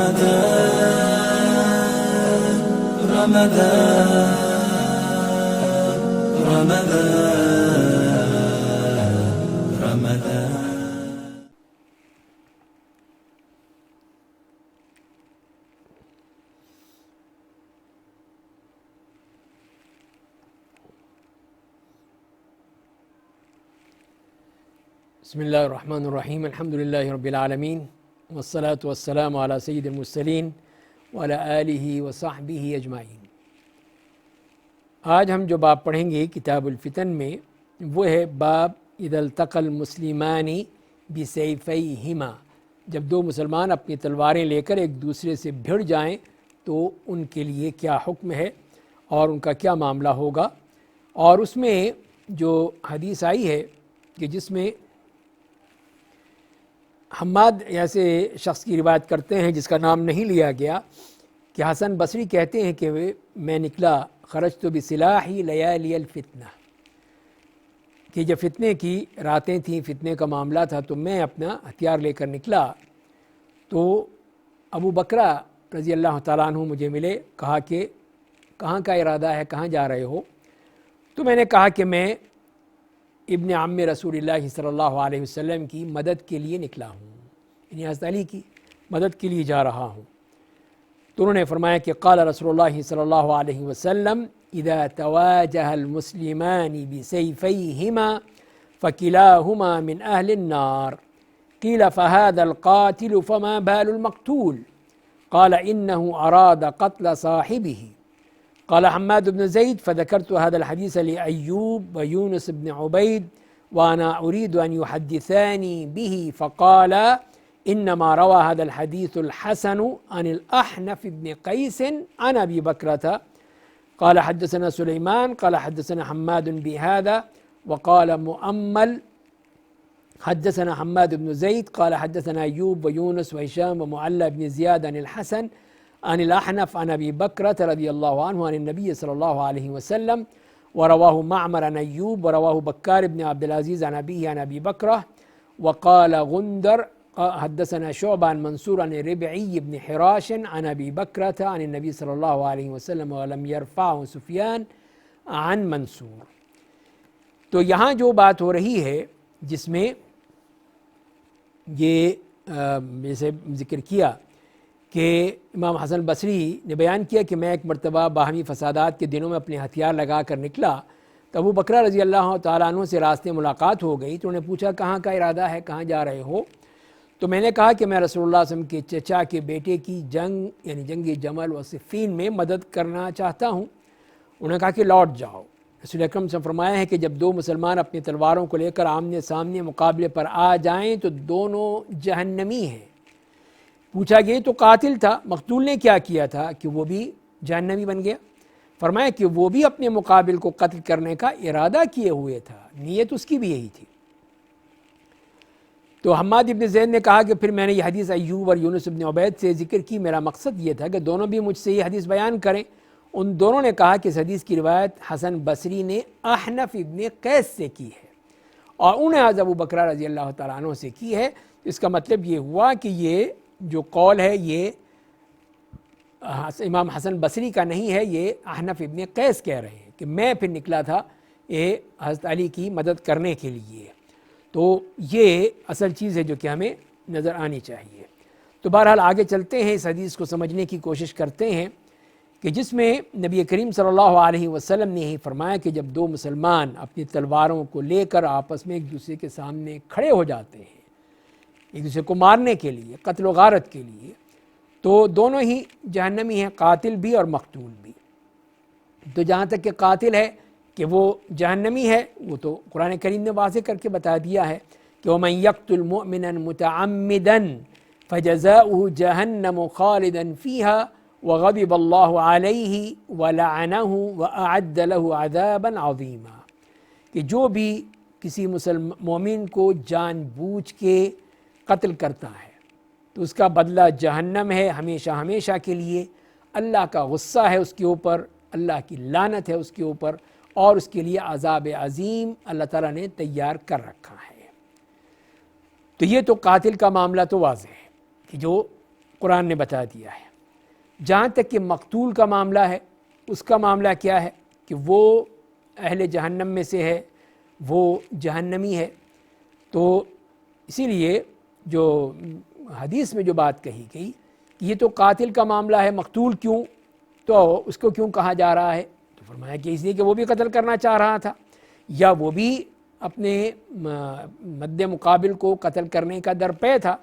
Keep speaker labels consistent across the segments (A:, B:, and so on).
A: رمضان رمضان رمضان رمضان.
B: بسم اللہ الرحمن الرحیم. الحمد للہ رب العالمین والصلاة والسلام علی سید المرسلین وعلی آلہ وصحبہ اجمعین. آج ہم جو باب پڑھیں گے کتاب الفتن میں وہ ہے باب اذا التقى المسلمان بسیفیہما، جب دو مسلمان اپنی تلواریں لے کر ایک دوسرے سے بھڑ جائیں تو ان کے لیے کیا حکم ہے اور ان کا کیا معاملہ ہوگا. اور اس میں جو حدیث آئی ہے کہ جس میں حماد ایسے شخص کی روایت کرتے ہیں جس کا نام نہیں لیا گیا کہ حسن بصری کہتے ہیں کہ میں نکلا خرجت بسلاحی لیالی الفتنہ، کہ جب فتنے کی راتیں تھیں، فتنے کا معاملہ تھا تو میں اپنا ہتھیار لے کر نکلا تو ابو بکرہ رضی اللہ تعالیٰ عنہ مجھے ملے. کہا کہ کہاں کا ارادہ ہے، کہاں جا رہے ہو؟ تو میں نے کہا کہ میں ابن عم رسول اللہ صلی اللہ علیہ وسلم کی مدد کے لیے نکلا ہوں، یعنی حضرت علی کی مدد کے لیے جا رہا ہوں. تو انہوں نے فرمایا کہ قال رسول اللہ صلی اللہ علیہ وسلم اذا تواجه المسلمان بسيفيهما فكلاهما من اهل النار قيل فهذا القاتل فما بال المقتول قال انه اراد قتل صاحبه. قال حماد بن زيد فذكرت هذا الحديث لأيوب ويونس بن عبيد وأنا أريد أن يحدثاني به فقال إنما روى هذا الحديث الحسن عن الأحنف بن قيس عن أبي بكرة. قال حدثنا سليمان قال حدثنا حماد بهذا وقال مؤمل حدثنا حماد بن زيد قال حدثنا أيوب ويونس وهشام ومعلى بن زياد عن الحسن عن الأحنف عن أبي بكرة رضي الله عنه عن النبي صلى الله عليه وسلم ورواه معمر عن أيوب ورواه بكار بن عبد العزيز عن أبيه عن أبي بكرة. وقال غندر حدثنا شعبة عن منصور عن ربعي بن حراش عن أبي بكرة عن النبي صلى الله عليه وسلم ولم يرفعه سفيان عن منصور. تو یہاں جو بات ہو رہی ہے جس میں یہ جیسے ذکر کیا کہ امام حسن بصری نے بیان کیا کہ میں ایک مرتبہ باہمی فسادات کے دنوں میں اپنے ہتھیار لگا کر نکلا تو ابو بکرہ رضی اللہ تعالیٰ عنہ سے راستے ملاقات ہو گئی تو انہوں نے پوچھا کہاں کا ارادہ ہے، کہاں جا رہے ہو؟ تو میں نے کہا کہ میں رسول اللہ صلی اللہ علیہ وسلم کے چچا کے بیٹے کی جنگ یعنی جنگ جمل و صفین میں مدد کرنا چاہتا ہوں. انہوں نے کہا کہ لوٹ جاؤ. رسول اکرم سے فرمایا ہے کہ جب دو مسلمان اپنی تلواروں کو لے کر آمنے سامنے مقابلے پر آ جائیں تو دونوں جہنمی ہیں. پوچھا گیا تو قاتل تھا، مقتول نے کیا کیا تھا کہ وہ بھی جہنمی بن گیا؟ فرمایا کہ وہ بھی اپنے مقابل کو قتل کرنے کا ارادہ کیے ہوئے تھا، نیت اس کی بھی یہی تھی. تو حماد ابن زید نے کہا کہ پھر میں نے یہ حدیث ایوب اور یونس ابن عبید سے ذکر کی، میرا مقصد یہ تھا کہ دونوں بھی مجھ سے یہ حدیث بیان کریں. ان دونوں نے کہا کہ اس حدیث کی روایت حسن بصری نے احنف ابن قیس سے کی ہے اور انہیں حضرت ابو بکرہ رضی اللہ تعالیٰ عنہ سے کی ہے. اس کا مطلب یہ ہوا کہ یہ جو قول ہے یہ امام حسن بصری کا نہیں ہے، یہ احنف ابن قیس کہہ رہے ہیں کہ میں پھر نکلا تھا یہ حضرت علی کی مدد کرنے کے لیے. تو یہ اصل چیز ہے جو کہ ہمیں نظر آنی چاہیے. تو بہرحال آگے چلتے ہیں، اس حدیث کو سمجھنے کی کوشش کرتے ہیں کہ جس میں نبی کریم صلی اللہ علیہ وسلم نے یہی فرمایا کہ جب دو مسلمان اپنی تلواروں کو لے کر آپس میں ایک دوسرے کے سامنے کھڑے ہو جاتے ہیں ایک دوسرے کو مارنے کے لیے، قتل و غارت کے لیے، تو دونوں ہی جہنمی ہیں، قاتل بھی اور مقتول بھی. تو جہاں تک کہ قاتل ہے کہ وہ جہنمی ہے وہ تو قرآن کریم نے واضح کر کے بتا دیا ہے کہ وَمَن يَقْتُلْ مُؤْمِنًا مُتَعَمِّدًا فَجَزَاؤُهُ جَهَنَّمُ خَالِدًا فِيهَا وَغَضِبَ اللَّهُ عَلَيْهِ وَلَعَنَهُ وَأَعَدَّ لَهُ عَذَابًا عَظِيمًا. کہ جو بھی کسی مومن کو جان بوجھ کے قتل کرتا ہے تو اس کا بدلہ جہنم ہے ہمیشہ ہمیشہ کے لیے. اللہ کا غصہ ہے اس کے اوپر، اللہ کی لعنت ہے اس کے اوپر اور اس کے لیے عذاب عظیم اللہ تعالیٰ نے تیار کر رکھا ہے. تو یہ تو قاتل کا معاملہ تو واضح ہے کہ جو قرآن نے بتا دیا ہے۔ جہاں تک کہ مقتول کا معاملہ ہے، اس کا معاملہ کیا ہے کہ وہ اہل جہنم میں سے ہے، وہ جہنمی ہے۔ تو اسی لیے جو حدیث میں جو بات کہی گئی کہ یہ تو قاتل کا معاملہ ہے، مقتول کیوں، تو اس کو کیوں کہا جا رہا ہے؟ تو فرمایا کہ اس لیے کہ وہ بھی قتل کرنا چاہ رہا تھا، یا وہ بھی اپنے مد مقابل کو قتل کرنے کا درپے تھا۔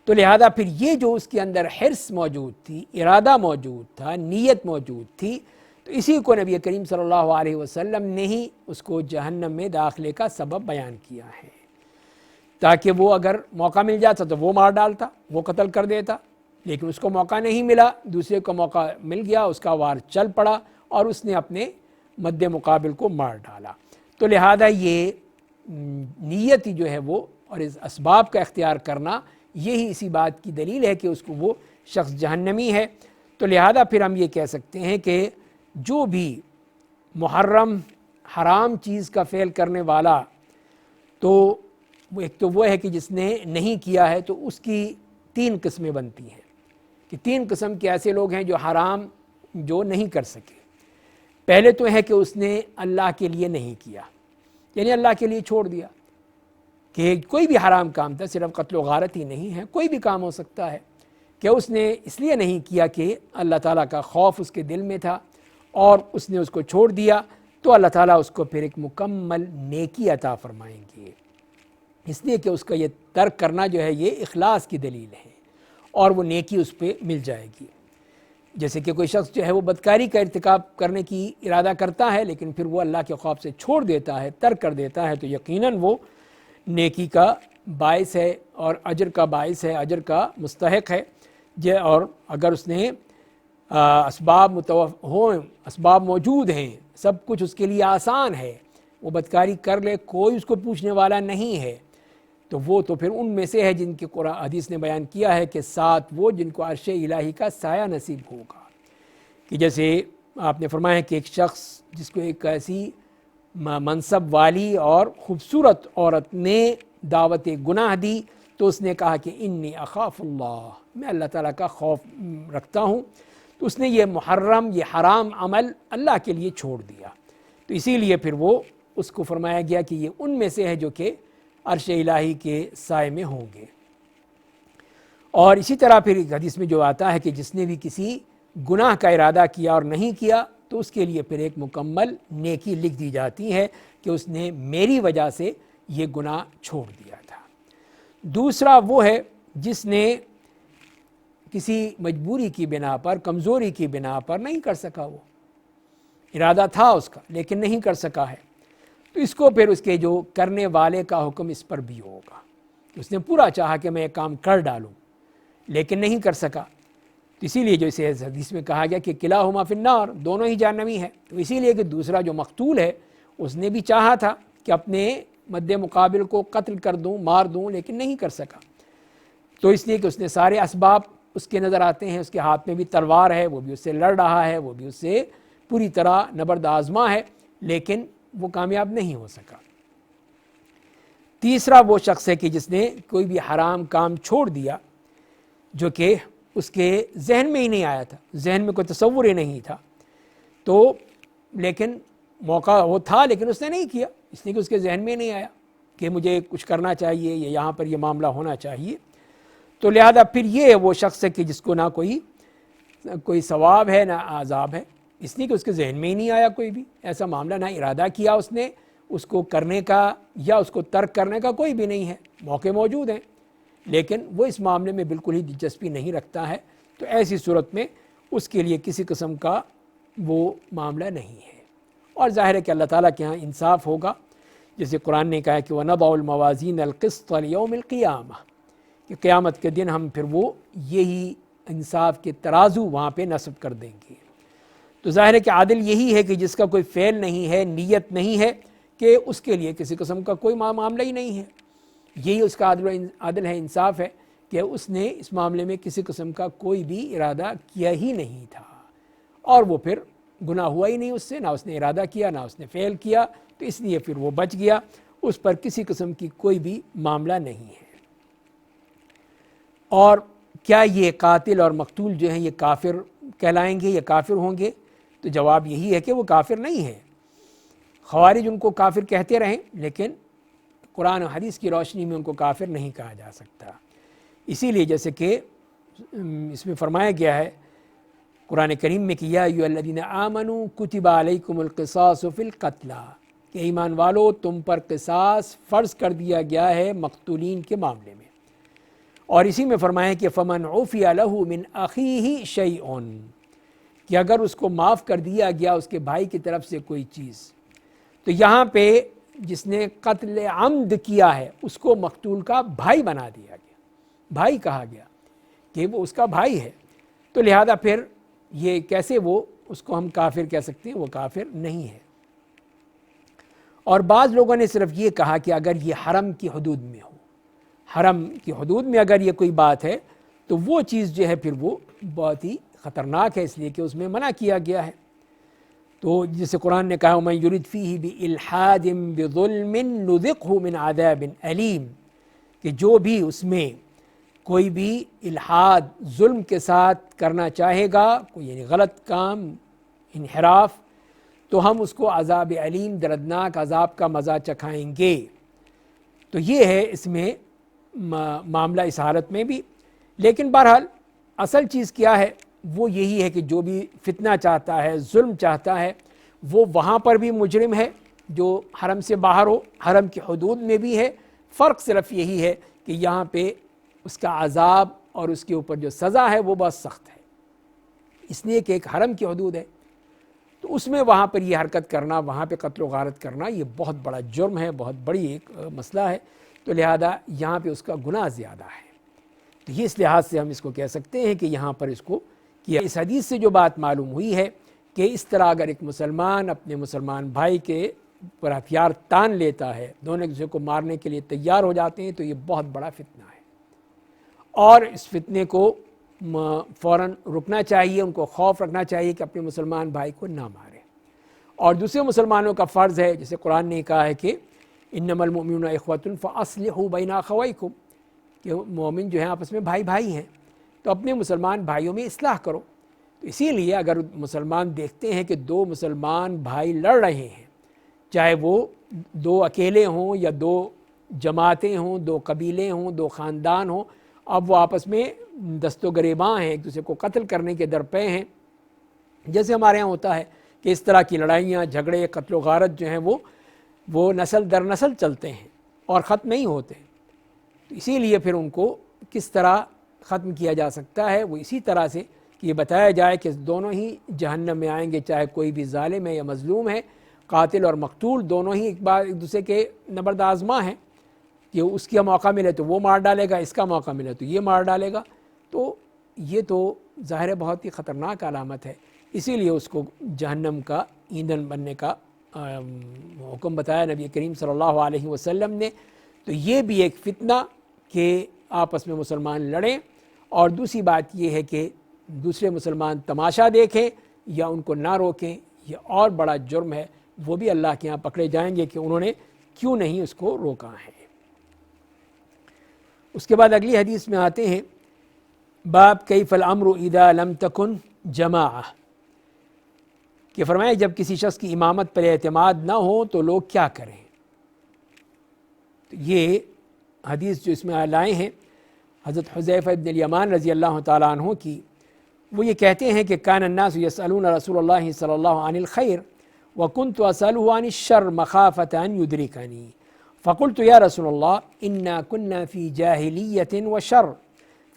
B: تو لہذا پھر یہ جو اس کے اندر حرص موجود تھی، ارادہ موجود تھا، نیت موجود تھی، تو اسی کو نبی کریم صلی اللہ علیہ وسلم نے ہی اس کو جہنم میں داخلے کا سبب بیان کیا ہے، تاکہ وہ اگر موقع مل جاتا تو وہ مار ڈالتا، وہ قتل کر دیتا، لیکن اس کو موقع نہیں ملا، دوسرے کو موقع مل گیا، اس کا وار چل پڑا اور اس نے اپنے مد مقابل کو مار ڈالا۔ تو لہذا یہ نیت جو ہے وہ اور اس اسباب کا اختیار کرنا، یہی اسی بات کی دلیل ہے کہ اس کو وہ شخص جہنمی ہے۔ تو لہذا پھر ہم یہ کہہ سکتے ہیں کہ جو بھی محرم حرام چیز کا فعل کرنے والا، تو ایک تو وہ ہے کہ جس نے نہیں کیا ہے، تو اس کی 3 قسمیں بنتی ہیں کہ 3 قسم کے ایسے لوگ ہیں جو حرام جو نہیں کر سکے۔ پہلے تو ہے کہ اس نے اللہ کے لیے نہیں کیا، یعنی اللہ کے لیے چھوڑ دیا، کہ کوئی بھی حرام کام تھا، صرف قتل و غارت ہی نہیں ہے، کوئی بھی کام ہو سکتا ہے کہ اس نے اس لیے نہیں کیا کہ اللہ تعالیٰ کا خوف اس کے دل میں تھا اور اس نے اس کو چھوڑ دیا، تو اللہ تعالیٰ اس کو پھر ایک مکمل نیکی عطا فرمائیں گے، اس لیے کہ اس کا یہ ترک کرنا جو ہے یہ اخلاص کی دلیل ہے اور وہ نیکی اس پہ مل جائے گی۔ جیسے کہ کوئی شخص جو ہے وہ بدکاری کا ارتکاب کرنے کی ارادہ کرتا ہے، لیکن پھر وہ اللہ کے خوف سے چھوڑ دیتا ہے، ترک کر دیتا ہے، تو یقیناً وہ نیکی کا باعث ہے اور اجر کا باعث ہے، اجر کا مستحق ہے۔ اور اگر اس نے اسباب موجود ہیں، سب کچھ اس کے لیے آسان ہے، وہ بدکاری کر لے، کوئی اس کو پوچھنے والا نہیں ہے، تو وہ تو پھر ان میں سے ہے جن کے قرآن حدیث نے بیان کیا ہے کہ 7 وہ جن کو عرش الہی کا سایہ نصیب ہوگا۔ کہ جیسے آپ نے فرمایا کہ ایک شخص جس کو ایک ایسی منصب والی اور خوبصورت عورت نے دعوت گناہ دی، تو اس نے کہا کہ انی اخاف اللہ، میں اللہ تعالیٰ کا خوف رکھتا ہوں، تو اس نے یہ محرم، یہ حرام عمل اللہ کے لیے چھوڑ دیا۔ تو اسی لیے پھر وہ اس کو فرمایا گیا کہ یہ ان میں سے ہے جو کہ عرش الہی کے سائے میں ہوں گے۔ اور اسی طرح پھر حدیث میں جو آتا ہے کہ جس نے بھی کسی گناہ کا ارادہ کیا اور نہیں کیا، تو اس کے لیے پھر ایک مکمل نیکی لکھ دی جاتی ہے کہ اس نے میری وجہ سے یہ گناہ چھوڑ دیا تھا۔ دوسرا وہ ہے جس نے کسی مجبوری کی بنا پر، کمزوری کی بنا پر نہیں کر سکا، وہ ارادہ تھا اس کا لیکن نہیں کر سکا ہے، تو اس کو پھر اس کے جو کرنے والے کا حکم اس پر بھی ہوگا۔ اس نے پورا چاہا کہ میں یہ کام کر ڈالوں لیکن نہیں کر سکا، تو اسی لیے جو اسے حدیث میں کہا گیا کہ کلاہما فی النار، دونوں ہی جہنمی ہیں۔ تو اسی لیے کہ دوسرا جو مقتول ہے اس نے بھی چاہا تھا کہ اپنے مد مقابل کو قتل کر دوں، مار دوں، لیکن نہیں کر سکا، تو اس لیے کہ اس نے سارے اسباب اس کے نظر آتے ہیں، اس کے ہاتھ میں بھی تلوار ہے، وہ بھی اس سے لڑ رہا ہے، وہ بھی اس سے پوری طرح نبرد آزما ہے، لیکن وہ کامیاب نہیں ہو سکا۔ تیسرا وہ شخص ہے کہ جس نے کوئی بھی حرام کام چھوڑ دیا جو کہ اس کے ذہن میں ہی نہیں آیا تھا، ذہن میں کوئی تصور ہی نہیں تھا، تو لیکن موقع وہ تھا لیکن اس نے نہیں کیا، اس لیے کہ اس کے ذہن میں نہیں آیا کہ مجھے کچھ کرنا چاہیے یا یہاں پر یہ معاملہ ہونا چاہیے۔ تو لہذا پھر یہ وہ شخص ہے کہ جس کو نہ کوئی ثواب ہے نہ عذاب ہے، اس لیے کہ اس کے ذہن میں ہی نہیں آیا کوئی بھی ایسا معاملہ، نہ ارادہ کیا اس نے اس کو کرنے کا یا اس کو ترک کرنے کا کوئی بھی نہیں ہے، موقع موجود ہیں لیکن وہ اس معاملے میں بالکل ہی دلچسپی نہیں رکھتا ہے، تو ایسی صورت میں اس کے لیے کسی قسم کا وہ معاملہ نہیں ہے۔ اور ظاہر ہے کہ اللہ تعالیٰ کے ہاں انصاف ہوگا، جیسے قرآن نے کہا ہے کہ وَنَضَعُ الْمَوَازِينَ الْقِسْطَ لِيَوْمِ الْقِيَامَةِ، کہ قیامت کے دن ہم پھر وہ یہی انصاف کے ترازو وہاں پہ نصب کر دیں گے۔ تو ظاہر ہے کہ عادل یہی ہے کہ جس کا کوئی فعل نہیں ہے، نیت نہیں ہے، کہ اس کے لیے کسی قسم کا کوئی معاملہ ہی نہیں ہے، یہی اس کا عادل ہے، انصاف ہے کہ اس نے اس معاملے میں کسی قسم کا کوئی بھی ارادہ کیا ہی نہیں تھا، اور وہ پھر گناہ ہوا ہی نہیں اس سے، نہ اس نے ارادہ کیا نہ اس نے فعل کیا، تو اس لیے پھر وہ بچ گیا، اس پر کسی قسم کی کوئی بھی معاملہ نہیں ہے۔ اور کیا یہ قاتل اور مقتول جو ہیں یہ کافر کہلائیں گے یا کافر ہوں گے؟ تو جواب یہی ہے کہ وہ کافر نہیں ہیں۔ خوارج ان کو کافر کہتے رہیں، لیکن قرآن و حدیث کی روشنی میں ان کو کافر نہیں کہا جا سکتا۔ اسی لیے جیسے کہ اس میں فرمایا گیا ہے قرآن کریم میں کہ یا ایھا الذین آمنوا کتب علیکم القصاص فی القتلی، کہ ایمان والو تم پر قصاص فرض کر دیا گیا ہے مقتولین کے معاملے میں۔ اور اسی میں فرمایا کہ فمن عفی لہ من اخیہ شیء، کہ اگر اس کو معاف کر دیا گیا اس کے بھائی کی طرف سے کوئی چیز، تو یہاں پہ جس نے قتل عمد کیا ہے اس کو مقتول کا بھائی بنا دیا گیا، بھائی کہا گیا کہ وہ اس کا بھائی ہے، تو لہذا پھر یہ کیسے وہ اس کو ہم کافر کہہ سکتے ہیں؟ وہ کافر نہیں ہے۔ اور بعض لوگوں نے صرف یہ کہا کہ اگر یہ حرم کی حدود میں ہو، حرم کی حدود میں اگر یہ کوئی بات ہے تو وہ چیز جو ہے پھر وہ بہت ہی خطرناک ہے، اس لیے کہ اس میں منع کیا گیا ہے۔ تو جیسے قرآن نے کہا وَمَن يُرِدْ فِيهِ بِإِلْحَادٍ بِظُلْمٍ نُذِقْهُ مِنْ عَذَابٍ أَلِيمٍ، کہ جو بھی اس میں کوئی بھی الحاد ظلم کے ساتھ کرنا چاہے گا، کوئی یعنی غلط کام، انحراف، تو ہم اس کو عذاب علیم دردناک عذاب کا مزہ چکھائیں گے۔ تو یہ ہے اس میں معاملہ اس حالت میں بھی۔ لیکن بہرحال اصل چیز کیا ہے؟ وہ یہی ہے کہ جو بھی فتنہ چاہتا ہے، ظلم چاہتا ہے، وہ وہاں پر بھی مجرم ہے جو حرم سے باہر ہو، حرم کی حدود میں بھی ہے۔ فرق صرف یہی ہے کہ یہاں پہ اس کا عذاب اور اس کے اوپر جو سزا ہے وہ بہت سخت ہے، اس لیے کہ ایک حرم کی حدود ہے، تو اس میں وہاں پر یہ حرکت کرنا، وہاں پہ قتل و غارت کرنا، یہ بہت بڑا جرم ہے، بہت بڑی ایک مسئلہ ہے، تو لہذا یہاں پہ اس کا گناہ زیادہ ہے۔ تو یہ اس لحاظ سے ہم اس کو کہہ سکتے ہیں کہ یہاں پر اس کو کیا۔ اس حدیث سے جو بات معلوم ہوئی ہے کہ اس طرح اگر ایک مسلمان اپنے مسلمان بھائی کے پر ہتھیار تان لیتا ہے، دونوں ایک دوسرے کو مارنے کے لیے تیار ہو جاتے ہیں، تو یہ بہت بڑا فتنہ ہے، اور اس فتنے کو فوراً رکنا چاہیے، ان کو خوف رکھنا چاہیے کہ اپنے مسلمان بھائی کو نہ مارے۔ اور دوسرے مسلمانوں کا فرض ہے، جیسے قرآن نے کہا ہے کہ انما المؤمنون اخوۃ فاصلحوا بین اخویکم، کہ مومن جو ہیں آپس میں بھائی بھائی ہیں، تو اپنے مسلمان بھائیوں میں اصلاح کرو۔ تو اسی لیے اگر مسلمان دیکھتے ہیں کہ دو مسلمان بھائی لڑ رہے ہیں، چاہے وہ دو اکیلے ہوں یا دو جماعتیں ہوں، دو قبیلے ہوں، دو خاندان ہوں، اب وہ آپس میں دست و گریباں ہیں، ایک دوسرے کو قتل کرنے کے درپے ہیں، جیسے ہمارے ہاں ہوتا ہے کہ اس طرح کی لڑائیاں، جھگڑے، قتل و غارت جو ہیں وہ نسل در نسل چلتے ہیں اور ختم نہیں ہوتے۔ تو اسی لیے پھر ان کو کس طرح ختم کیا جا سکتا ہے؟ وہ اسی طرح سے کہ یہ بتایا جائے کہ دونوں ہی جہنم میں آئیں گے، چاہے کوئی بھی ظالم ہے یا مظلوم ہے، قاتل اور مقتول دونوں ہی ایک دوسرے کے نبرد آزما ہیں، کہ اس کا موقع ملے تو وہ مار ڈالے گا، اس کا موقع ملے تو یہ مار ڈالے گا۔ تو یہ تو ظاہر ہے بہت ہی خطرناک علامت ہے، اسی لیے اس کو جہنم کا ایندھن بننے کا حکم بتایا نبی کریم صلی اللہ علیہ وسلم نے۔ تو یہ بھی ایک فتنہ کہ آپس میں مسلمان لڑیں، اور دوسری بات یہ ہے کہ دوسرے مسلمان تماشا دیکھیں یا ان کو نہ روکیں، یہ اور بڑا جرم ہے، وہ بھی اللہ کے ہاں پکڑے جائیں گے کہ انہوں نے کیوں نہیں اس کو روکا ہے۔ اس کے بعد اگلی حدیث میں آتے ہیں، باب کیف الامر اذا لم تکن جماعہ، کہ فرمائے جب کسی شخص کی امامت پر اعتماد نہ ہو تو لوگ کیا کریں۔ تو یہ حدیث جو اس میں لائے ہیں حضرت حذیفہ ابن الیمان رضی اللہ تعالیٰ عنہ کی، وہ یہ کہتے ہیں کہ کان الناس یسألون رسول اللہ صلی اللہ عن الخیر وکنت اسألہ عن الشر مخافۃ ان یدرکنی فقلت یا رسول اللہ انا كنا فی جاہلیۃ وشر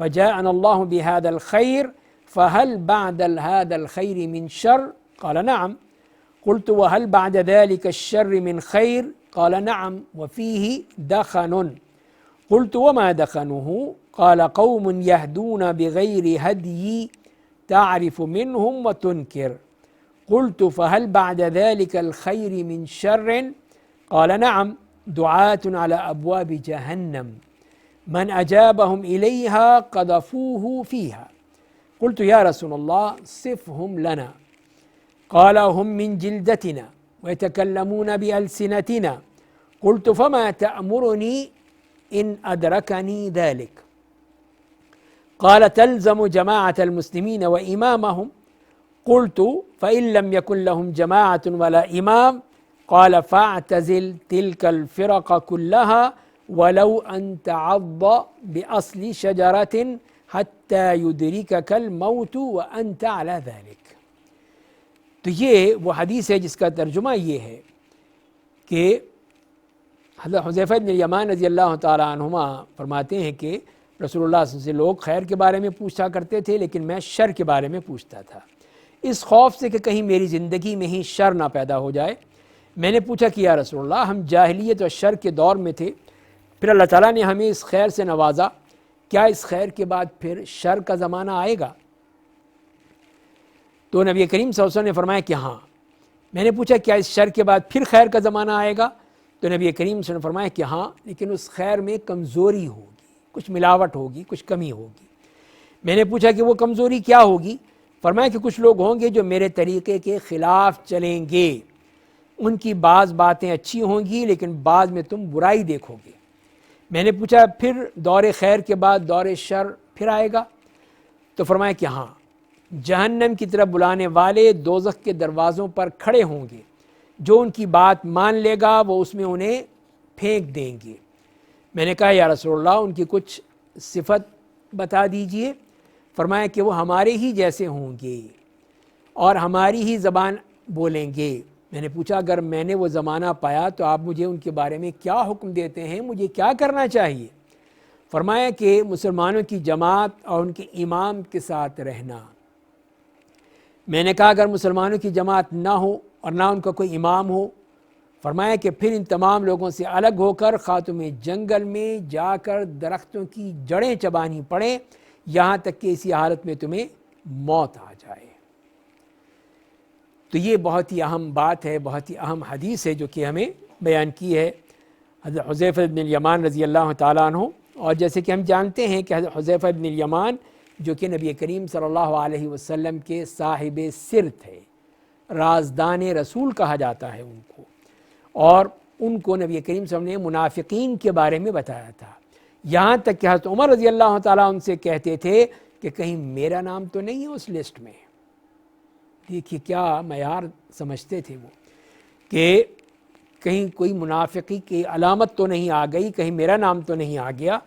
B: فجاءنا اللہ بهذا الخیر فهل بعد هذا الخیر من شر قال نعم قلت وهل بعد ذلك الشر من خیر قال نعم وفيه دخن قلت وما دخنه قال قوم يهدون بغير هدي تعرف منهم وتنكر قلت فهل بعد ذلك الخير من شر قال نعم دعاة على أبواب جهنم من أجابهم إليها قذفوه فيها قلت يا رسول الله صفهم لنا قال هم من جلدتنا ويتكلمون بألسنتنا قلت فما تأمرني إن أدركني ذلك قال تلزم جماعة المسلمين وإمامهم قلت فإن لم يكن لهم جماعة ولا إمام قال فاعتزل تلك الفرق كلها ولو أن تعض بأصل شجرة حتى يدركك الموت وأنت على ذلك. تو یہ وہ حدیث ہے جس کا ترجمہ یہ ہے کہ حضرت حذیفہ بن الیمان رضی اللہ تعالیٰ عنہما فرماتے ہیں کہ رسول اللہ صلی اللہ علیہ وسلم سے لوگ خیر کے بارے میں پوچھا کرتے تھے لیکن میں شر کے بارے میں پوچھتا تھا، اس خوف سے کہ کہیں میری زندگی میں ہی شر نہ پیدا ہو جائے. میں نے پوچھا کہ یا رسول اللہ، ہم جاہلیت اور شر کے دور میں تھے، پھر اللہ تعالیٰ نے ہمیں اس خیر سے نوازا، کیا اس خیر کے بعد پھر شر کا زمانہ آئے گا؟ تو نبی کریم صلی اللہ علیہ وسلم نے فرمایا کہ ہاں. میں نے پوچھا کیا اس شر کے بعد پھر خیر کا زمانہ آئے گا؟ تو نبی کریم صلی اللہ علیہ وسلم نے فرمایا کہ ہاں، لیکن اس خیر میں کمزوری ہوگی، کچھ ملاوٹ ہوگی، کچھ کمی ہوگی. میں نے پوچھا کہ وہ کمزوری کیا ہوگی؟ فرمایا کہ کچھ لوگ ہوں گے جو میرے طریقے کے خلاف چلیں گے، ان کی بعض باتیں اچھی ہوں گی لیکن بعض میں تم برائی دیکھو گے. میں نے پوچھا پھر دور خیر کے بعد دور شر پھر آئے گا؟ تو فرمایا کہ ہاں، جہنم کی طرف بلانے والے دوزخ کے دروازوں پر کھڑے ہوں گے، جو ان کی بات مان لے گا وہ اس میں انہیں پھینک دیں گے. میں نے کہا یا رسول اللہ ان کی کچھ صفت بتا دیجئے. فرمایا کہ وہ ہمارے ہی جیسے ہوں گے اور ہماری ہی زبان بولیں گے. میں نے پوچھا اگر میں نے وہ زمانہ پایا تو آپ مجھے ان کے بارے میں کیا حکم دیتے ہیں، مجھے کیا کرنا چاہیے؟ فرمایا کہ مسلمانوں کی جماعت اور ان کے امام کے ساتھ رہنا. میں نے کہا اگر مسلمانوں کی جماعت نہ ہو اور نہ ان کا کوئی امام ہو؟ فرمایا کہ پھر ان تمام لوگوں سے الگ ہو کر خاتم جنگل میں جا کر درختوں کی جڑیں چبانی پڑیں یہاں تک کہ اسی حالت میں تمہیں موت آ جائے. تو یہ بہت ہی اہم بات ہے، بہت ہی اہم حدیث ہے جو کہ ہمیں بیان کی ہے حضرت حذیفہ بن الیمان رضی اللہ تعالیٰ عنہ. اور جیسے کہ ہم جانتے ہیں کہ حضرت حذیفہ بن الیمان جو کہ نبی کریم صلی اللہ علیہ وسلم کے صاحب سر تھے، رازدان رسول کہا جاتا ہے ان کو، اور ان کو نبی کریم صلی اللہ علیہ وسلم نے منافقین کے بارے میں بتایا تھا، یہاں تک کہ حضرت عمر رضی اللہ تعالیٰ ان سے کہتے تھے کہ کہیں میرا نام تو نہیں ہے اس لسٹ میں. دیکھیے کیا معیار سمجھتے تھے وہ، کہ کہیں کوئی منافقی کی علامت تو نہیں آ گئی، کہیں میرا نام تو نہیں آ گیا.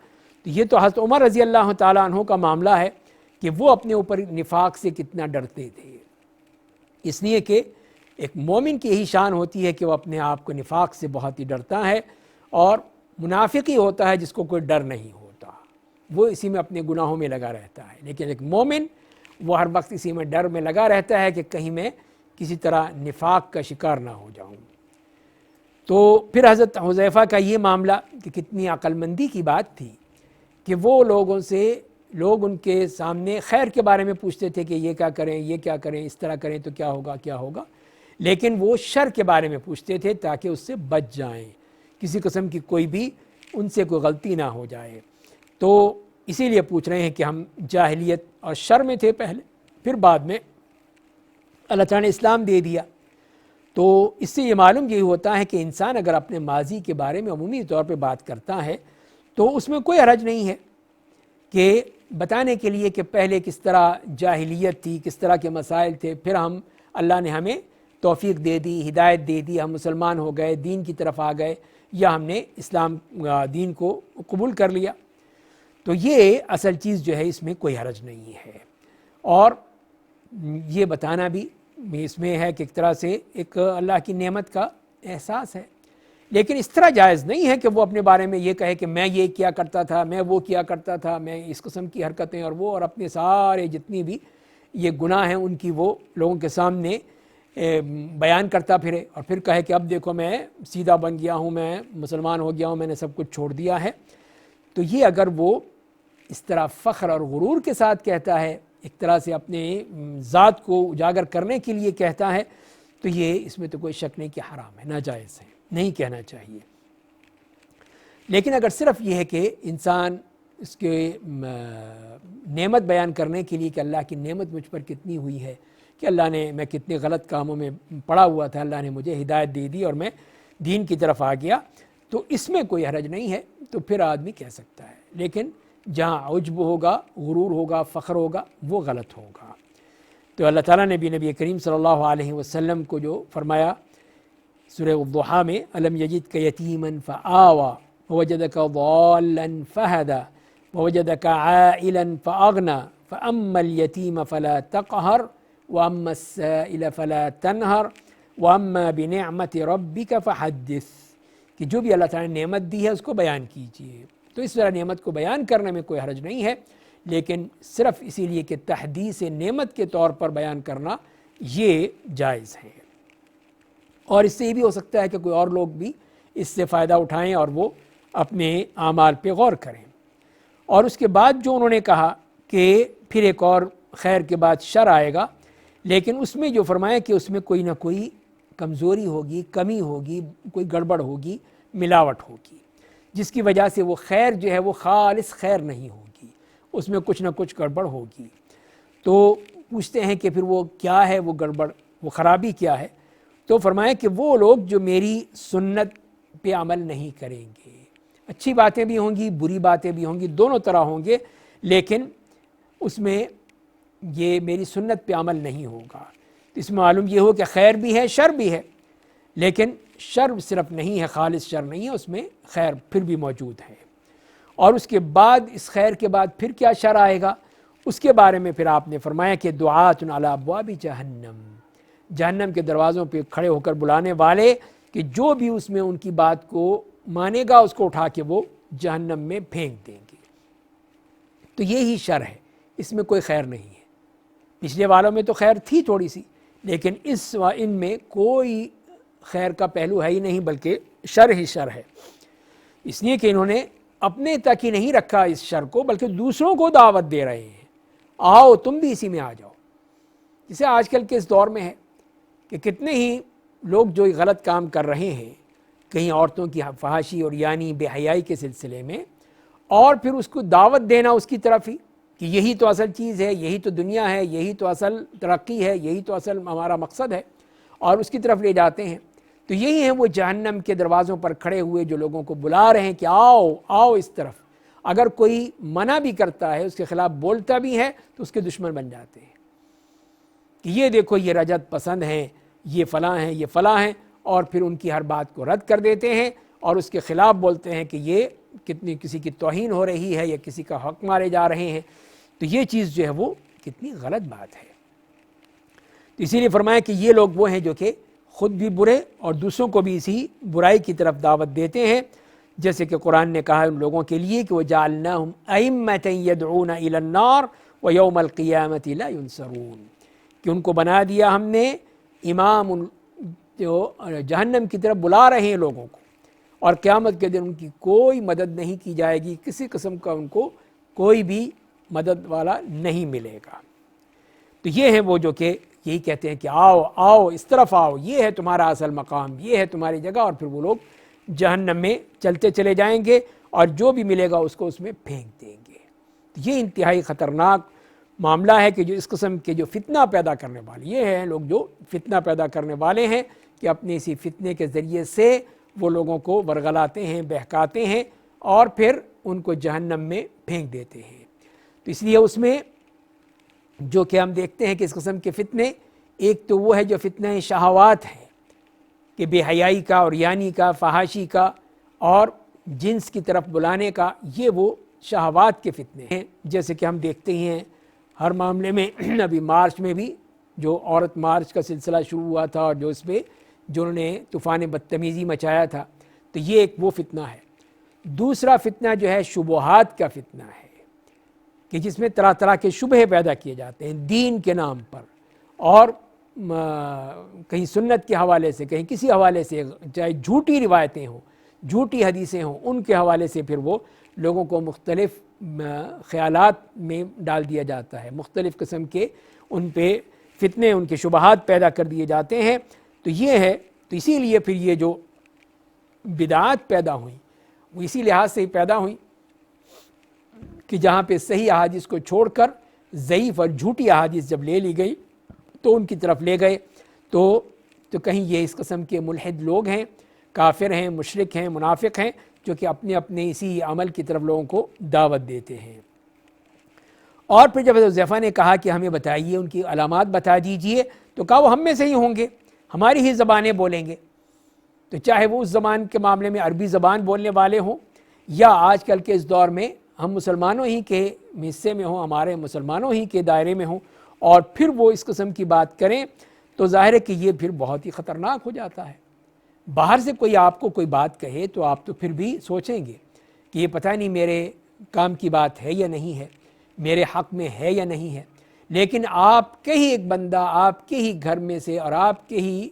B: تو یہ تو حضرت عمر رضی اللہ تعالیٰ عنہ کا معاملہ ہے کہ وہ اپنے اوپر نفاق سے کتنا ڈرتے تھے. اس لیے کہ ایک مومن کی یہی شان ہوتی ہے کہ وہ اپنے آپ کو نفاق سے بہت ہی ڈرتا ہے، اور منافقی ہوتا ہے جس کو کوئی ڈر نہیں ہوتا، وہ اسی میں اپنے گناہوں میں لگا رہتا ہے. لیکن ایک مومن وہ ہر وقت اسی میں ڈر میں لگا رہتا ہے کہ کہیں میں کسی طرح نفاق کا شکار نہ ہو جاؤں. تو پھر حضرت حذیفہ کا یہ معاملہ کہ کتنی عقل مندی کی بات تھی کہ وہ لوگوں سے لوگ ان کے سامنے خیر کے بارے میں پوچھتے تھے کہ یہ کیا کریں، یہ کیا کریں، اس طرح کریں تو کیا ہوگا کیا ہوگا، لیکن وہ شر کے بارے میں پوچھتے تھے تاکہ اس سے بچ جائیں، کسی قسم کی کوئی بھی ان سے کوئی غلطی نہ ہو جائے. تو اسی لیے پوچھ رہے ہیں کہ ہم جاہلیت اور شر میں تھے پہلے، پھر بعد میں اللہ تعالیٰ نے اسلام دے دیا. تو اس سے یہ معلوم یہی ہوتا ہے کہ انسان اگر اپنے ماضی کے بارے میں عمومی طور پہ بات کرتا ہے تو اس میں کوئی حرج نہیں ہے کہ بتانے کے لیے کہ پہلے کس طرح جاہلیت تھی، کس طرح کے مسائل تھے، پھر ہم اللہ نے ہمیں توفیق دے دی، ہدایت دے دی، ہم مسلمان ہو گئے، دین کی طرف آ گئے، یا ہم نے اسلام دین کو قبول کر لیا. تو یہ اصل چیز جو ہے اس میں کوئی حرج نہیں ہے. اور یہ بتانا بھی اس میں ہے کہ ایک طرح سے ایک اللہ کی نعمت کا احساس ہے، لیکن اس طرح جائز نہیں ہے کہ وہ اپنے بارے میں یہ کہے کہ میں یہ کیا کرتا تھا، میں وہ کیا کرتا تھا، میں اس قسم کی حرکتیں اور وہ، اور اپنے سارے جتنی بھی یہ گناہ ہیں ان کی وہ لوگوں کے سامنے بیان کرتا پھرے، اور پھر کہے کہ اب دیکھو میں سیدھا بن گیا ہوں، میں مسلمان ہو گیا ہوں، میں نے سب کچھ چھوڑ دیا ہے. تو یہ اگر وہ اس طرح فخر اور غرور کے ساتھ کہتا ہے، ایک طرح سے اپنے ذات کو اجاگر کرنے کے لیے کہتا ہے، تو یہ اس میں تو کوئی شک نہیں کہ حرام ہے، ناجائز ہے، نہیں کہنا چاہیے. لیکن اگر صرف یہ ہے کہ انسان اس کے نعمت بیان کرنے کے لیے کہ اللہ کی نعمت مجھ پر کتنی ہوئی ہے، کہ اللہ نے، میں کتنے غلط کاموں میں پڑا ہوا تھا، اللہ نے مجھے ہدایت دے دی اور میں دین کی طرف آ گیا، تو اس میں کوئی حرج نہیں ہے، تو پھر آدمی کہہ سکتا ہے. لیکن جہاں عجب ہوگا، غرور ہوگا، فخر ہوگا، وہ غلط ہوگا۔ تو اللہ تعالیٰ نے بھی نبی کریم صلی اللہ علیہ وسلم کو جو فرمایا سورہ الضحیٰ میں، الم یجدک یتیما فآوی ووجدک ضالا فہدی ووجدک عائلا فاغنی فاما الیتیم فلا تقہر واما السائل فلا تنہر واما بنعمت ربک فحدث، کہ جو بھی اللہ تعالیٰ نے نعمت دی ہے اس کو بیان کیجیے۔ تو اس طرح نعمت کو بیان کرنے میں کوئی حرج نہیں ہے، لیکن صرف اسی لیے کہ تحدیث نعمت کے طور پر بیان کرنا یہ جائز ہے۔ اور اس سے یہ بھی ہو سکتا ہے کہ کوئی اور لوگ بھی اس سے فائدہ اٹھائیں اور وہ اپنے اعمال پہ غور کریں۔ اور اس کے بعد جو انہوں نے کہا کہ پھر ایک اور خیر کے بعد شر آئے گا، لیکن اس میں جو فرمایا کہ اس میں کوئی نہ کوئی کمزوری ہوگی، کمی ہوگی، کوئی گڑبڑ ہوگی، ملاوٹ ہوگی، جس کی وجہ سے وہ خیر جو ہے وہ خالص خیر نہیں ہوگی، اس میں کچھ نہ کچھ گڑبڑ ہوگی۔ تو پوچھتے ہیں کہ پھر وہ کیا ہے وہ گڑبڑ، وہ خرابی کیا ہے؟ تو فرمایا کہ وہ لوگ جو میری سنت پہ عمل نہیں کریں گے، اچھی باتیں بھی ہوں گی، بری باتیں بھی ہوں گی، دونوں طرح ہوں گے، لیکن اس میں یہ میری سنت پہ عمل نہیں ہوگا۔ اس میں معلوم یہ ہو کہ خیر بھی ہے، شر بھی ہے، لیکن شر صرف نہیں ہے، خالص شر نہیں ہے، اس میں خیر پھر بھی موجود ہے۔ اور اس کے بعد اس خیر کے بعد پھر کیا شر آئے گا، اس کے بارے میں پھر آپ نے فرمایا کہ دعات علی ابواب جہنم، جہنم کے دروازوں پہ کھڑے ہو کر بلانے والے، کہ جو بھی اس میں ان کی بات کو مانے گا اس کو اٹھا کے وہ جہنم میں پھینک دیں گے۔ تو یہی شر ہے، اس میں کوئی خیر نہیں ہے۔ پچھلے والوں میں تو خیر تھی تھوڑی سی، لیکن ان میں کوئی خیر کا پہلو ہے ہی نہیں، بلکہ شر ہی شر ہے۔ اس لیے کہ انہوں نے اپنے تک ہی نہیں رکھا اس شر کو، بلکہ دوسروں کو دعوت دے رہے ہیں، آؤ تم بھی اسی میں آ جاؤ۔ جسے آج کل کے اس دور میں ہے کہ کتنے ہی لوگ جو غلط کام کر رہے ہیں، کہیں عورتوں کی فحاشی اور یعنی بے حیائی کے سلسلے میں، اور پھر اس کو دعوت دینا اس کی طرف ہی کہ یہی تو اصل چیز ہے، یہی تو دنیا ہے، یہی تو اصل ترقی ہے، یہی تو اصل ہمارا مقصد ہے، اور اس کی طرف لے جاتے ہیں۔ تو یہی ہیں وہ جہنم کے دروازوں پر کھڑے ہوئے جو لوگوں کو بلا رہے ہیں کہ آؤ آؤ اس طرف۔ اگر کوئی منع بھی کرتا ہے، اس کے خلاف بولتا بھی ہے، تو اس کے دشمن بن جاتے ہیں کہ یہ دیکھو یہ رجعت پسند ہیں، یہ فلاں ہیں، یہ فلاں ہیں، اور پھر ان کی ہر بات کو رد کر دیتے ہیں اور اس کے خلاف بولتے ہیں کہ یہ کتنی کسی کی توہین ہو رہی ہے یا کسی کا حق مارے جا رہے ہیں۔ تو یہ چیز جو ہے وہ کتنی غلط بات ہے۔ تو اسی لیے فرمایا کہ یہ لوگ وہ ہیں جو کہ خود بھی برے اور دوسروں کو بھی اسی برائی کی طرف دعوت دیتے ہیں، جیسے کہ قرآن نے کہا ان لوگوں کے لیے کہ وَجَعَلْنَاهُمْ أَئِمَّةً يَدْعُونَ إِلَى النَّارِ وَيَوْمَ الْقِيَامَةِ لَا يُنصَرُونَ، کہ ان کو بنا دیا ہم نے امام جو جہنم کی طرف بلا رہے ہیں لوگوں کو، اور قیامت کے دن ان کی کوئی مدد نہیں کی جائے گی، کسی قسم کا ان کو کوئی بھی مدد والا نہیں ملے گا۔ تو یہ ہیں وہ جو کہ یہی کہتے ہیں کہ آؤ آؤ اس طرف آؤ، یہ ہے تمہارا اصل مقام، یہ ہے تمہاری جگہ، اور پھر وہ لوگ جہنم میں چلتے چلے جائیں گے اور جو بھی ملے گا اس کو اس میں پھینک دیں گے۔ تو یہ انتہائی خطرناک معاملہ ہے کہ جو اس قسم کے جو فتنہ پیدا کرنے والے یہ ہیں لوگ، جو فتنہ پیدا کرنے والے ہیں، کہ اپنے اسی فتنے کے ذریعے سے وہ لوگوں کو ورغلاتے ہیں، بہکاتے ہیں، اور پھر ان کو جہنم میں پھینک دیتے ہیں۔ تو اس لیے اس میں جو کہ ہم دیکھتے ہیں کہ اس قسم کے فتنے، ایک تو وہ ہے جو فتنہ شہوات ہے کہ بے حیائی کا اور یعنی کا، فحاشی کا اور جنس کی طرف بلانے کا، یہ وہ شہوات کے فتنے ہیں۔ جیسے کہ ہم دیکھتے ہی ہیں ہر معاملے میں، ابھی مارچ میں بھی جو عورت مارچ کا سلسلہ شروع ہوا تھا اور جو اس پہ جنہوں نے طوفان بدتمیزی مچایا تھا، تو یہ ایک وہ فتنہ ہے۔ دوسرا فتنہ جو ہے شبہات کا فتنہ ہے، کہ جس میں طرح طرح کے شبہے پیدا کیے جاتے ہیں دین کے نام پر، اور کہیں سنت کے حوالے سے، کہیں کسی حوالے سے، چاہے جھوٹی روایتیں ہوں، جھوٹی حدیثیں ہوں، ان کے حوالے سے پھر وہ لوگوں کو مختلف خیالات میں ڈال دیا جاتا ہے، مختلف قسم کے ان پہ فتنے، ان کے شبہات پیدا کر دیے جاتے ہیں۔ تو یہ ہے، تو اسی لیے پھر یہ جو بدعات پیدا ہوئیں وہ اسی لحاظ سے ہی پیدا ہوئیں کہ جہاں پہ صحیح احادیث کو چھوڑ کر ضعیف اور جھوٹی احادیث جب لے لی گئی تو ان کی طرف لے گئے، تو کہیں یہ اس قسم کے ملحد لوگ ہیں، کافر ہیں، مشرک ہیں، منافق ہیں، جو کہ اپنے اپنے اسی عمل کی طرف لوگوں کو دعوت دیتے ہیں۔ اور پھر جب حضرت حذیفہ نے کہا کہ ہمیں بتائیے، ان کی علامات بتا دیجئے، تو کہا وہ ہم میں سے ہی ہوں گے، ہماری ہی زبانیں بولیں گے۔ تو چاہے وہ اس زبان کے معاملے میں عربی زبان بولنے والے ہوں، یا آج کل کے اس دور میں ہم مسلمانوں ہی کے حصے میں ہوں، ہمارے مسلمانوں ہی کے دائرے میں ہوں، اور پھر وہ اس قسم کی بات کریں، تو ظاہر ہے کہ یہ پھر بہت ہی خطرناک ہو جاتا ہے۔ باہر سے کوئی آپ کو کوئی بات کہے تو آپ تو پھر بھی سوچیں گے کہ یہ پتہ نہیں میرے کام کی بات ہے یا نہیں ہے، میرے حق میں ہے یا نہیں ہے۔ لیکن آپ کے ہی ایک بندہ آپ کے ہی گھر میں سے اور آپ کے ہی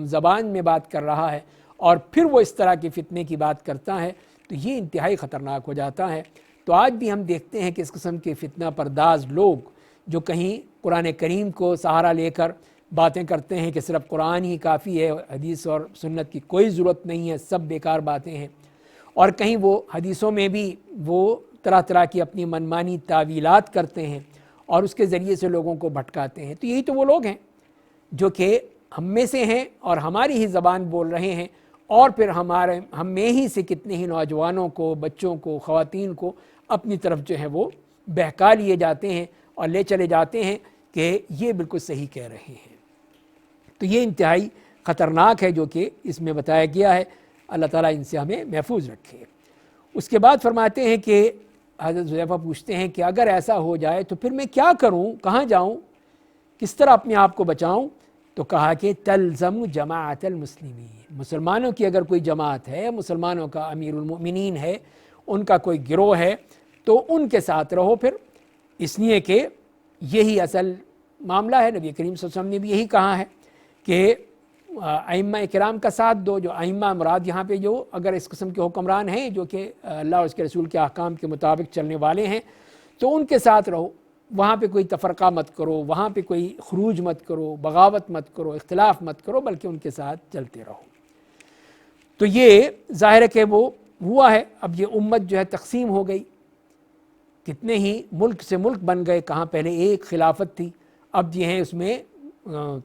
B: زبان میں بات کر رہا ہے، اور پھر وہ اس طرح کی فتنے کی بات کرتا ہے، تو یہ انتہائی خطرناک ہو جاتا ہے۔ تو آج بھی ہم دیکھتے ہیں کہ اس قسم کے فتنہ پرداز لوگ جو کہیں قرآن کریم کو سہارا لے کر باتیں کرتے ہیں کہ صرف قرآن ہی کافی ہے، حدیث اور سنت کی کوئی ضرورت نہیں ہے، سب بیکار باتیں ہیں، اور کہیں وہ حدیثوں میں بھی وہ طرح طرح کی اپنی منمانی تعویلات کرتے ہیں اور اس کے ذریعے سے لوگوں کو بھٹکاتے ہیں۔ تو یہی تو وہ لوگ ہیں جو کہ ہم میں سے ہیں اور ہماری ہی زبان بول رہے ہیں، اور پھر ہم میں ہی سے کتنے ہی نوجوانوں کو، بچوں کو، خواتین کو اپنی طرف جو ہے وہ بہکا لیے جاتے ہیں اور لے چلے جاتے ہیں کہ یہ بالکل صحیح کہہ رہے ہیں۔ تو یہ انتہائی خطرناک ہے جو کہ اس میں بتایا گیا ہے۔ اللہ تعالیٰ ان سے ہمیں محفوظ رکھے۔ اس کے بعد فرماتے ہیں کہ حضرت حذیفہ پوچھتے ہیں کہ اگر ایسا ہو جائے تو پھر میں کیا کروں، کہاں جاؤں، کس طرح اپنے آپ کو بچاؤں؟ تو کہا کہ تلزم جماعت المسلمین، مسلمانوں کی اگر کوئی جماعت ہے، مسلمانوں کا امیر المؤمنین ہے، ان کا کوئی گروہ ہے، تو ان کے ساتھ رہو پھر، اس لیے کہ یہی اصل معاملہ ہے۔ نبی کریم صلی اللہ علیہ وسلم نے بھی یہی کہا ہے کہ ائمہ کرام کا ساتھ دو۔ جو ائمہ مراد یہاں پہ جو اگر اس قسم کے حکمران ہیں جو کہ اللہ اور اس کے رسول کے احکام کے مطابق چلنے والے ہیں، تو ان کے ساتھ رہو، وہاں پہ کوئی تفرقہ مت کرو، وہاں پہ کوئی خروج مت کرو، بغاوت مت کرو، اختلاف مت کرو، بلکہ ان کے ساتھ چلتے رہو۔ تو یہ ظاہر ہے کہ وہ ہوا ہے۔ اب یہ امت جو ہے تقسیم ہو گئی، کتنے ہی ملک سے ملک بن گئے، کہاں پہلے ایک خلافت تھی، اب یہ ہیں اس میں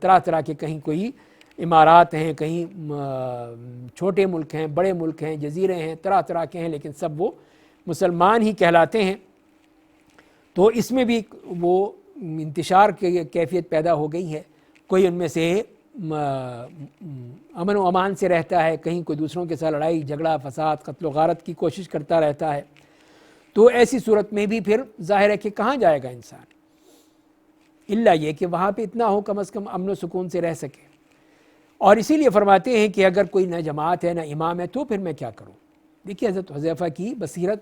B: طرح طرح کے، کہیں کوئی امارات ہیں، کہیں چھوٹے ملک ہیں، بڑے ملک ہیں، جزیرے ہیں، طرح طرح کے ہیں، لیکن سب وہ مسلمان ہی کہلاتے ہیں۔ تو اس میں بھی وہ انتشار کی کیفیت پیدا ہو گئی ہے۔ کوئی ان میں سے امن و امان سے رہتا ہے، کہیں کوئی دوسروں کے ساتھ لڑائی جھگڑا فساد قتل و غارت کی کوشش کرتا رہتا ہے۔ تو ایسی صورت میں بھی پھر ظاہر ہے کہ کہاں جائے گا انسان، الا یہ کہ وہاں پہ اتنا ہو کم از کم امن و سکون سے رہ سکے۔ اور اسی لیے فرماتے ہیں کہ اگر کوئی نہ جماعت ہے نہ امام ہے تو پھر میں کیا کروں۔ دیکھیے حضرت حذیفہ کی بصیرت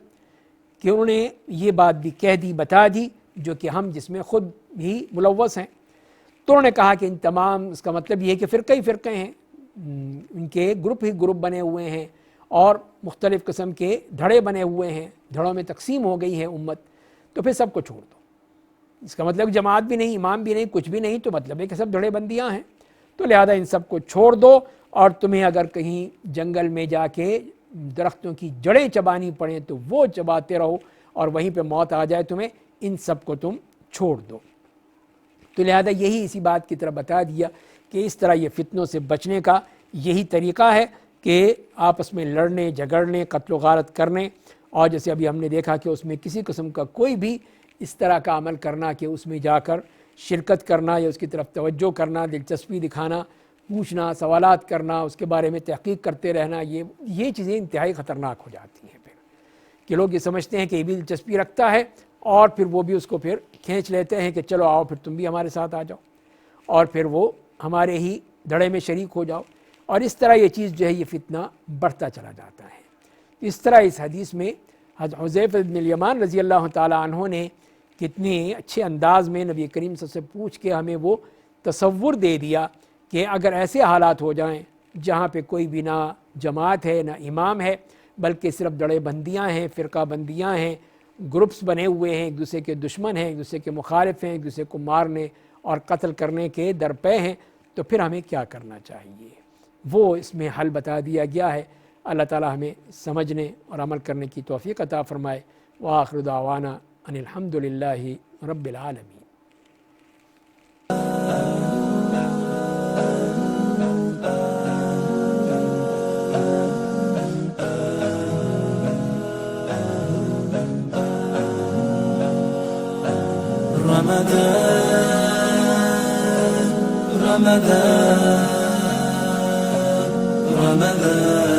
B: کہ انہوں نے یہ بات بھی کہہ دی، بتا دی، جو کہ ہم جس میں خود بھی ملوث ہیں۔ تو انہوں نے کہا کہ ان تمام، اس کا مطلب یہ ہے کہ فرقے ہی فرقے ہیں، ان کے گروپ ہی گروپ بنے ہوئے ہیں، اور مختلف قسم کے دھڑے بنے ہوئے ہیں، دھڑوں میں تقسیم ہو گئی ہے امت، تو پھر سب کو چھوڑ دو۔ اس کا مطلب جماعت بھی نہیں، امام بھی نہیں، کچھ بھی نہیں، تو مطلب ہے کہ سب دھڑے بندیاں ہیں، تو لہذا ان سب کو چھوڑ دو، اور تمہیں اگر کہیں جنگل میں جا کے درختوں کی جڑیں چبانی پڑیں تو وہ چباتے رہو، اور وہیں پہ موت آ جائے تمہیں، ان سب کو تم چھوڑ دو۔ تو لہذا یہی اسی بات کی طرح بتا دیا کہ اس طرح یہ فتنوں سے بچنے کا یہی طریقہ ہے کہ آپس میں لڑنے جھگڑنے قتل و غارت کرنے، اور جیسے ابھی ہم نے دیکھا کہ اس میں کسی قسم کا کوئی بھی اس طرح کا عمل کرنا کہ اس میں جا کر شرکت کرنا یا اس کی طرف توجہ کرنا، دلچسپی دکھانا، پوچھنا، سوالات کرنا، اس کے بارے میں تحقیق کرتے رہنا، یہ چیزیں انتہائی خطرناک ہو جاتی ہیں پھر، کہ لوگ یہ سمجھتے ہیں کہ یہ بھی دلچسپی رکھتا ہے، اور پھر وہ بھی اس کو پھر کھینچ لیتے ہیں کہ چلو آؤ پھر تم بھی ہمارے ساتھ آ جاؤ، اور پھر وہ ہمارے ہی دھڑے میں شریک ہو جاؤ، اور اس طرح یہ چیز جو ہے یہ فتنہ بڑھتا چلا جاتا ہے۔ اس طرح اس حدیث میں حضرت حذیفہ بن الیمان رضی اللہ تعالیٰ عنہ نے کتنے اچھے انداز میں نبی کریم صلی اللہ علیہ وسلم سے پوچھ کے ہمیں وہ تصور دے دیا کہ اگر ایسے حالات ہو جائیں جہاں پہ کوئی بھی نہ جماعت ہے نہ امام ہے، بلکہ صرف دڑے بندیاں ہیں، فرقہ بندیاں ہیں، گروپس بنے ہوئے ہیں، ایک دوسرے کے دشمن ہیں، ایک دوسرے کے مخالف ہیں، ایک دوسرے کو مارنے اور قتل کرنے کے درپے ہیں، تو پھر ہمیں کیا کرنا چاہیے، وہ اس میں حل بتا دیا گیا ہے۔ اللہ تعالی ہمیں سمجھنے اور عمل کرنے کی توفیق عطا فرمائے۔ وآخر دعوانا ان الحمد للہ رب العالمین۔
A: رمضان رمضان